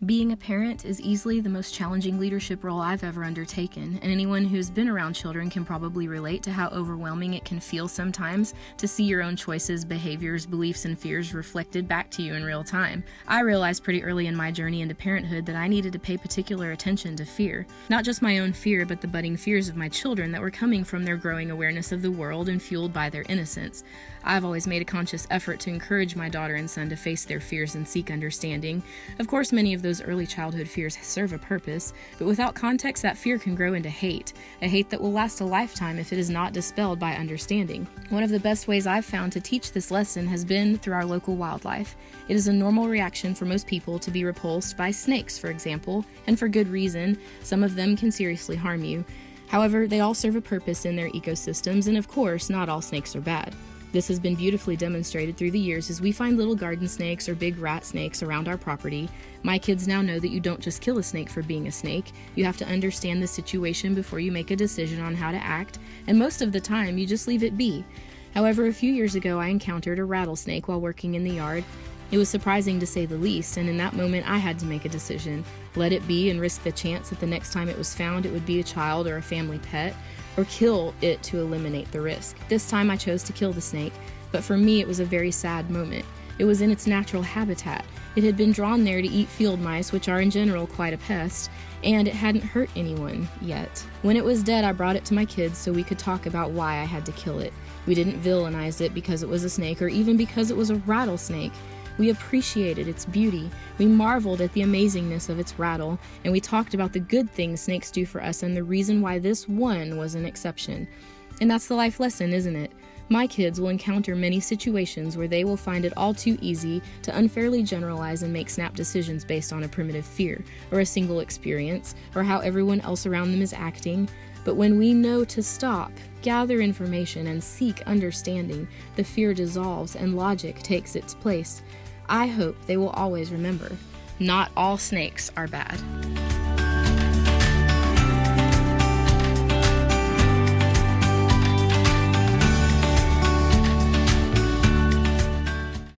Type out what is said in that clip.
Being a parent is easily the most challenging leadership role I've ever undertaken, and anyone who's been around children can probably relate to how overwhelming it can feel sometimes to see your own choices, behaviors, beliefs, and fears reflected back to you in real time. I realized pretty early in my journey into parenthood that I needed to pay particular attention to fear. Not just my own fear, but the budding fears of my children that were coming from their growing awareness of the world and fueled by their innocence. I've always made a conscious effort to encourage my daughter and son to face their fears and seek understanding. Of course, many of those early childhood fears serve a purpose, but without context, that fear can grow into hate, a hate that will last a lifetime if it is not dispelled by understanding. One of the best ways I've found to teach this lesson has been through our local wildlife. It is a normal reaction for most people to be repulsed by snakes, for example, and for good reason. Some of them can seriously harm you. However, they all serve a purpose in their ecosystems, and of course, not all snakes are bad. This has been beautifully demonstrated through the years as we find little garden snakes or big rat snakes around our property. My kids now know that you don't just kill a snake for being a snake. You have to understand the situation before you make a decision on how to act, and most of the time you just leave it be. However, a few years ago I encountered a rattlesnake while working in the yard. It was surprising to say the least, and in that moment I had to make a decision. Let it be and risk the chance that the next time it was found it would be a child or a family pet, or kill it to eliminate the risk. This time I chose to kill the snake, but for me it was a very sad moment. It was in its natural habitat. It had been drawn there to eat field mice, which are in general quite a pest, and it hadn't hurt anyone yet. When it was dead, I brought it to my kids so we could talk about why I had to kill it. We didn't villainize it because it was a snake or even because it was a rattlesnake. We appreciated its beauty, we marveled at the amazingness of its rattle, and we talked about the good things snakes do for us and the reason why this one was an exception. And that's the life lesson, isn't it? My kids will encounter many situations where they will find it all too easy to unfairly generalize and make snap decisions based on a primitive fear, or a single experience, or how everyone else around them is acting. But when we know to stop, gather information, and seek understanding, the fear dissolves and logic takes its place. I hope they will always remember, not all snakes are bad.